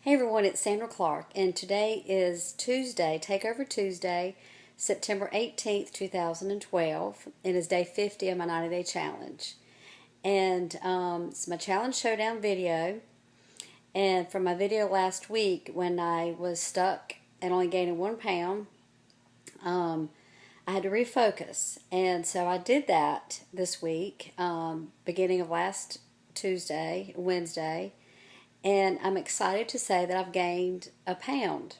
Hey everyone, it's Sandra Clark, and today is Tuesday, Takeover Tuesday, September 18th, 2012, and it's day 50 of my 90-day challenge. And it's my challenge showdown video. And from my video last week when I was stuck and only gaining 1 pound, I had to refocus. And so I did that this week, beginning of last Wednesday. And I'm excited to say that I've gained a pound.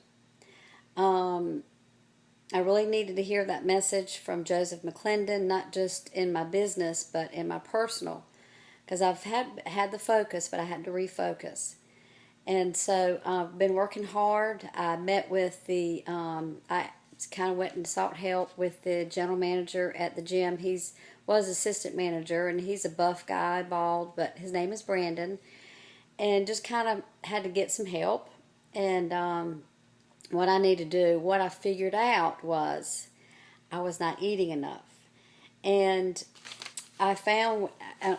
I really needed to hear that message from Joseph McClendon, not just in my business, but in my personal. Because I've had the focus, but I had to refocus. And so I've been working hard. I met with I kind of went and sought help with the general manager at the gym. Was assistant manager, and he's a buff guy, bald, but his name is Brandon. And just kind of had to get some help. And what I figured out was I was not eating enough. And I found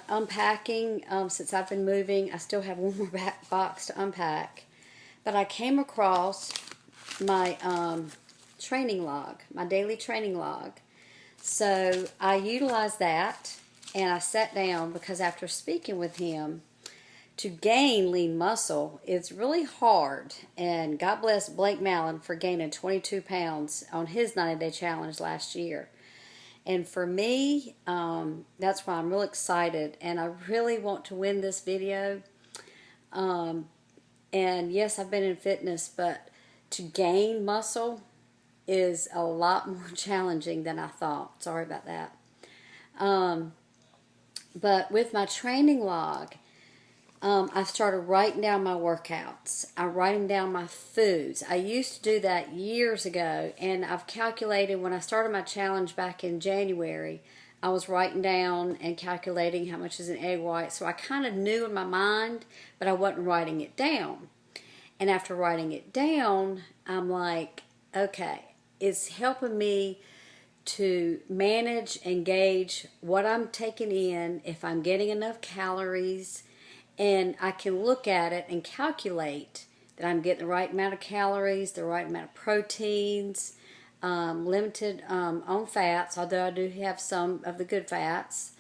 unpacking, since I've been moving, I still have one more box to unpack. But I came across my training log, my daily training log. So I utilized that, and I sat down because after speaking with him, to gain lean muscle, it's really hard. And God bless Blake Mallon for gaining 22 pounds on his 90-day challenge last year. And for me, that's why I'm real excited. And I really want to win this video. And yes, I've been in fitness, but to gain muscle is a lot more challenging than I thought. Sorry about that. But with my training log, I started writing down my workouts. I'm writing down my foods. I used to do that years ago, and I've calculated when I started my challenge back in January, I was writing down and calculating how much is an egg white. So I kind of knew in my mind, but I wasn't writing it down. And after writing it down, I'm like, okay, it's helping me to manage and gauge what I'm taking in, if I'm getting enough calories. And I can look at it and calculate that I'm getting the right amount of calories, the right amount of proteins, limited on fats, although I do have some of the good fats,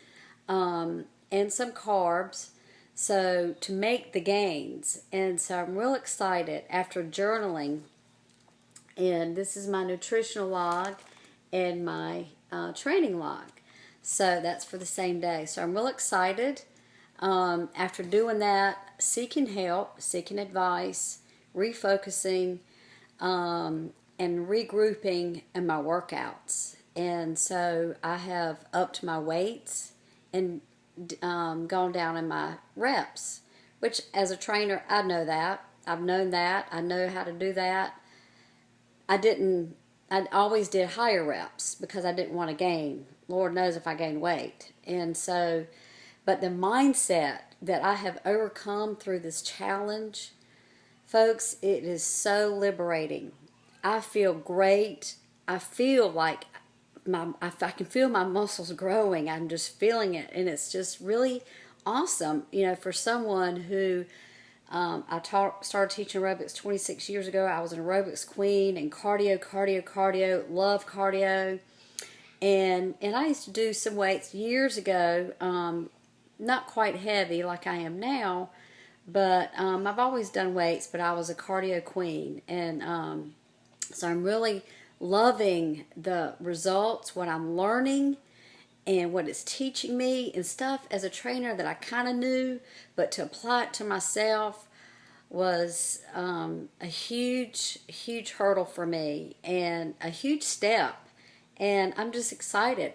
and some carbs, so to make the gains. And so I'm real excited after journaling. And this is my nutritional log and my training log. So that's for the same day. So I'm real excited. After doing that, seeking help, seeking advice, refocusing, and regrouping in my workouts. And so I have upped my weights and gone down in my reps, which as a trainer, I know that. I've known that. I know how to do that. I always did higher reps because I didn't want to gain. Lord knows if I gained weight. And so, but the mindset that I have overcome through this challenge, folks, it is so liberating. I feel great. I feel like I can feel my muscles growing. I'm just feeling it, and it's just really awesome. You know, for someone who started teaching aerobics 26 years ago. I was an aerobics queen and cardio, love cardio. And I used to do some weights years ago, not quite heavy like I am now, but I've always done weights, but I was a cardio queen. And so I'm really loving the results, what I'm learning, and what it's teaching me, and stuff as a trainer that I kind of knew, but to apply it to myself was a huge hurdle for me and a huge step. And I'm just excited.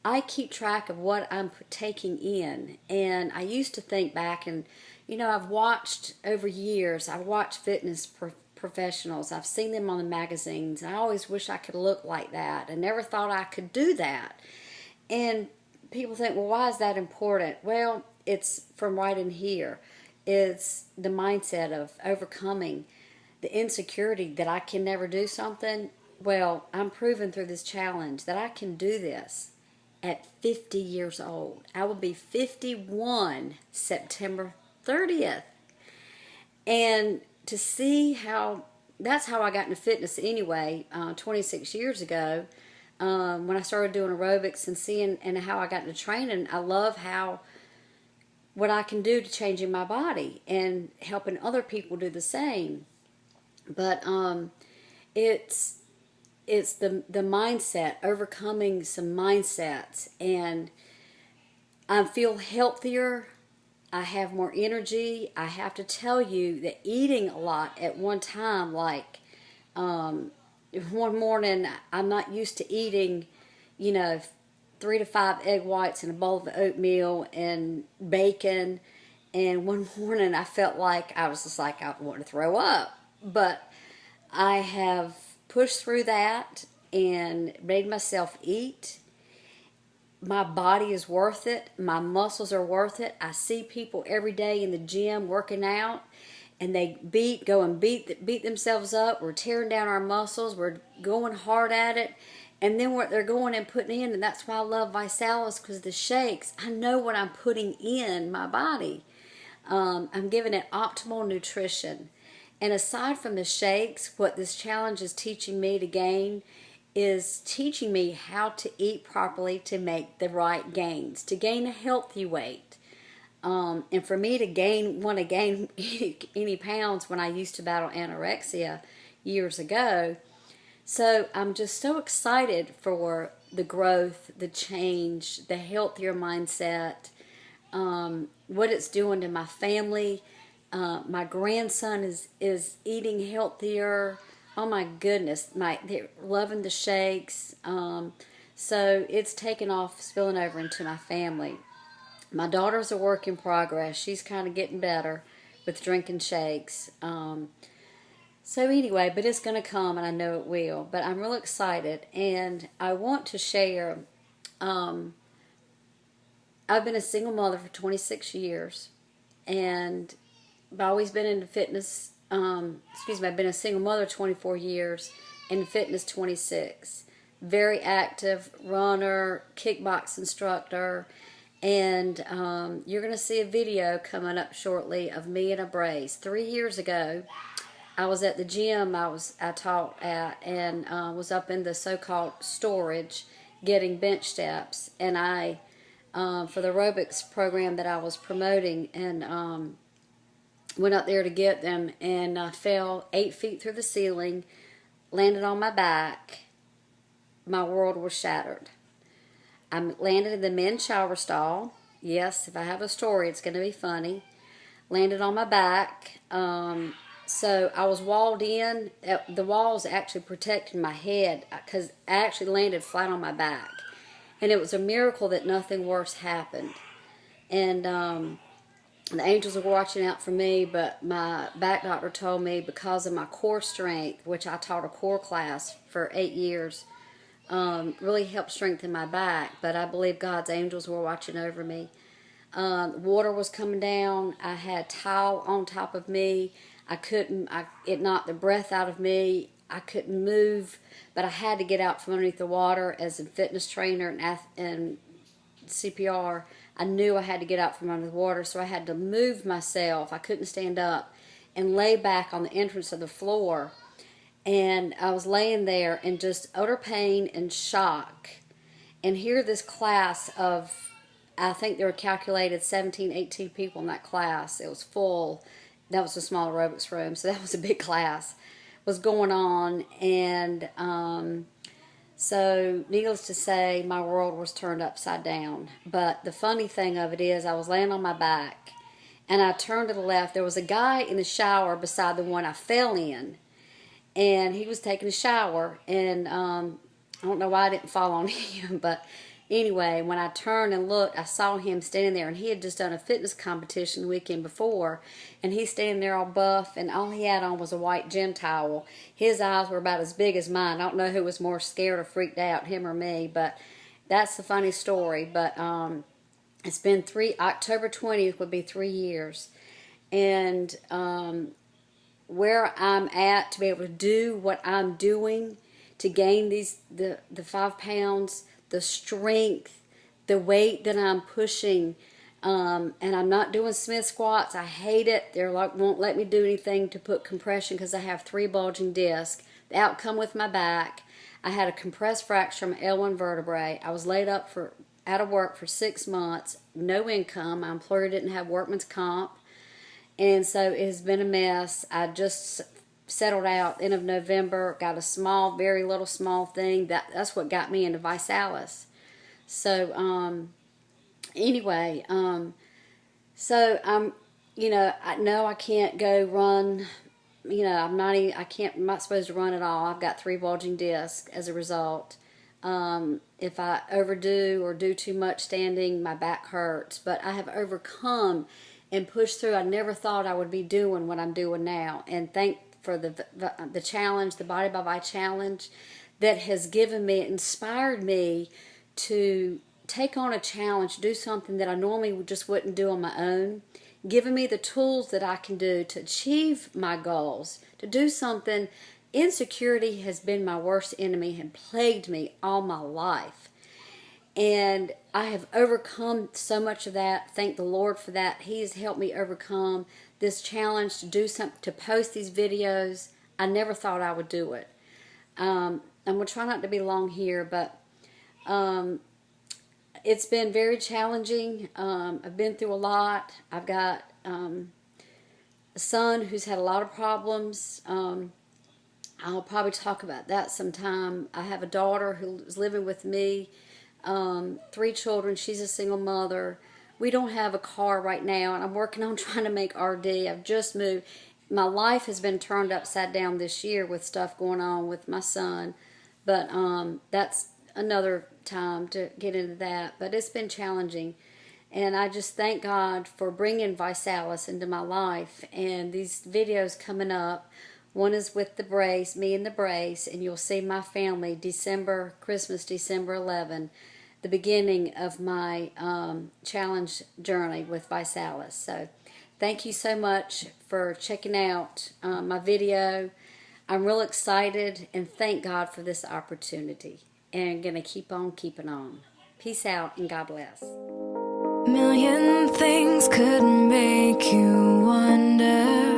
I keep track of what I'm taking in. And I used to think back, and I've watched over years, I've watched fitness professionals. I've seen them on the magazines. I always wish I could look like that, and never thought I could do that. And people think, well, why is that important? Well, it's from right in here. It's the mindset of overcoming the insecurity that I can never do something. Well, I'm proving through this challenge that I can do this at 50 years old. I will be 51 September 30th. And to see how, that's how I got into fitness anyway, 26 years ago, when I started doing aerobics and seeing and how I got into training. I love how, what I can do to changing my body and helping other people do the same. But it's the mindset, overcoming some mindsets, and I feel healthier. I have more energy. I have to tell you that eating a lot at one time, like one morning, I'm not used to eating, 3 to 5 egg whites and a bowl of oatmeal and bacon. And one morning I felt like I was just like, I want to throw up. But I have pushed through that and made myself eat. My body is worth it. My muscles are worth it. I see people every day in the gym working out, and they beat themselves up. We're tearing down our muscles. We're going hard at it. And then what they're going and putting in, and that's why I love Visalis, because the shakes, I know what I'm putting in my body. I'm giving it optimal nutrition. And aside from the shakes, what this challenge is teaching me to gain is teaching me how to eat properly to make the right gains, to gain a healthy weight. And for me to want to gain any pounds when I used to battle anorexia years ago. So I'm just so excited for the growth, the change, the healthier mindset, what it's doing to my family. My grandson is eating healthier. Oh my goodness, they're loving the shakes. So it's taken off, spilling over into my family. My daughter's a work in progress. She's kind of getting better with drinking shakes. So anyway, but it's going to come, and I know it will. But I'm real excited, and I want to share. I've been a single mother for 26 years, and I've always been into fitness. I've been a single mother 24 years, and fitness 26. Very active runner, kickbox instructor, and you're going to see a video coming up shortly of me in a brace. 3 years ago, I was at the gym I taught at, and was up in the so-called storage getting bench steps, and I for the aerobics program that I was promoting, and went up there to get them, and fell 8 feet through the ceiling, landed on my back. My world was shattered. I landed in the men's shower stall. Yes, if I have a story, it's going to be funny. Landed on my back. So I was walled in. The walls actually protected my head because I actually landed flat on my back. And it was a miracle that nothing worse happened. And the angels were watching out for me, but my back doctor told me because of my core strength, which I taught a core class for 8 years, really helped strengthen my back. But I believe God's angels were watching over me. Water was coming down. I had towel on top of me. It knocked the breath out of me. I couldn't move, but I had to get out from underneath the water. As a fitness trainer and CPR, I knew I had to get out from under the water, so I had to move myself. I couldn't stand up and lay back on the entrance of the floor. And I was laying there in just utter pain and shock. And here this class of, I think there were calculated 17, 18 people in that class. It was full. That was a small aerobics room, so that was a big class, was going on. And so needless to say, my world was turned upside down. But the funny thing of it is, I was laying on my back, and I turned to the left. There was a guy in the shower beside the one I fell in, and he was taking a shower. And I don't know why I didn't fall on him, but anyway, when I turned and looked, I saw him standing there, and he had just done a fitness competition the weekend before, and he's standing there all buff, and all he had on was a white gym towel. His eyes were about as big as mine. I don't know who was more scared or freaked out, him or me, but that's the funny story. But it's been October 20th would be 3 years, and where I'm at to be able to do what I'm doing to gain the 5 pounds, the strength, the weight that I'm pushing, And I'm not doing Smith squats. I hate it. They're like, won't let me do anything to put compression because I have 3 bulging discs. The outcome with my back, I had a compressed fracture of my L1 vertebrae. I was laid up out of work for 6 months, no income. My employer didn't have workman's comp. And so it has been a mess. I just settled out end of November, got a small, very little small thing. That's what got me into ViSalus. So, anyway, so I'm, I know I can't go run, I'm not supposed to run at all. I've got 3 bulging discs as a result. If I overdo or do too much standing, my back hurts, but I have overcome and pushed through. I never thought I would be doing what I'm doing now, and thank for the challenge, the Body by Vi challenge, that has inspired me to take on a challenge, do something that I normally just wouldn't do on my own, giving me the tools that I can do to achieve my goals, to do something. Insecurity has been my worst enemy and plagued me all my life. And I have overcome so much of that. Thank the Lord for that. He's helped me overcome this challenge to do something, to post these videos. I never thought I would do it. I'm going to try not to be long here, but it's been very challenging. I've been through a lot. I've got a son who's had a lot of problems. I'll probably talk about that sometime. I have a daughter who's living with me. 3 children. She's a single mother. We don't have a car right now, and I'm working on trying to make RD. I've just moved. My life has been turned upside down this year with stuff going on with my son, but that's another time to get into that. But it's been challenging, and I just thank God for bringing ViSalus into my life, and these videos coming up. One is with the brace, me and the brace, and you'll see my family Christmas, December 11, the beginning of my challenge journey with ViSalus. So thank you so much for checking out my video. I'm real excited, and thank God for this opportunity. And I'm going to keep on keeping on. Peace out, and God bless. Million things could make you wonder.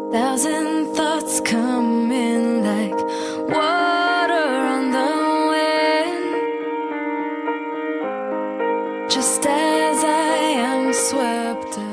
Thousand thoughts come in like water on the wind, just as I am swept up.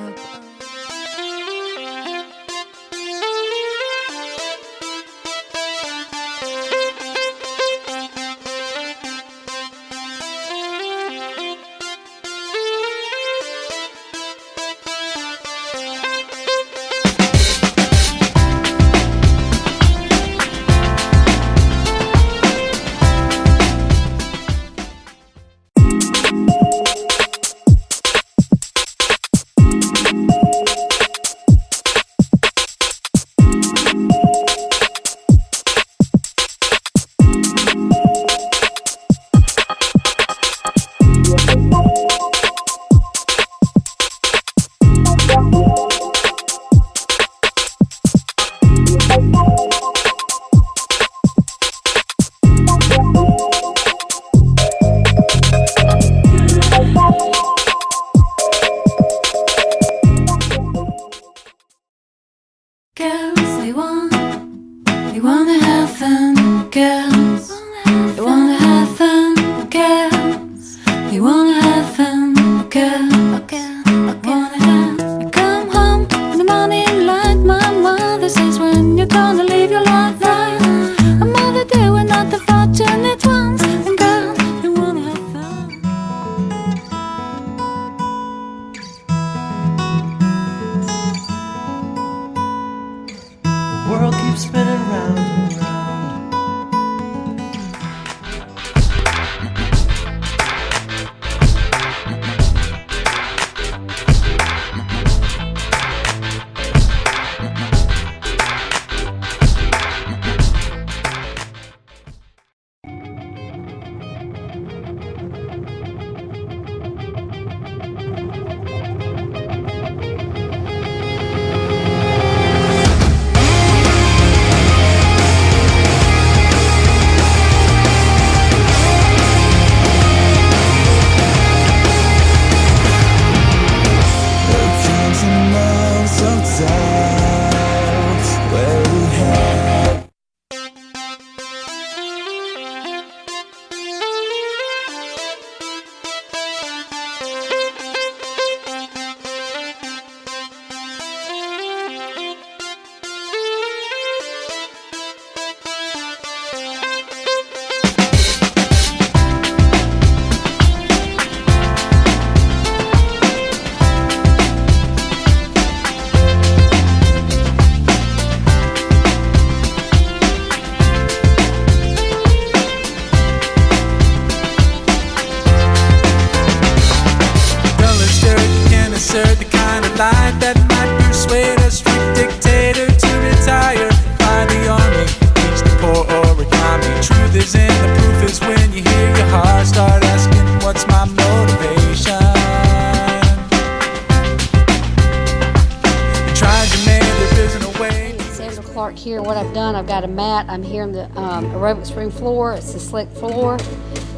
here, what I've done, I've got a mat. I'm here on the aerobics room floor. It's a slick floor.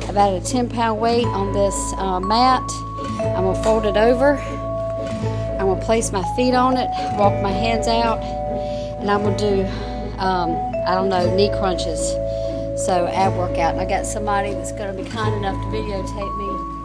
I've added a 10-pound weight on this mat. I'm gonna fold it over. I'm gonna place my feet on it, walk my hands out, and I'm gonna do, I don't know, knee crunches. So ab workout. And I got somebody that's gonna be kind enough to videotape me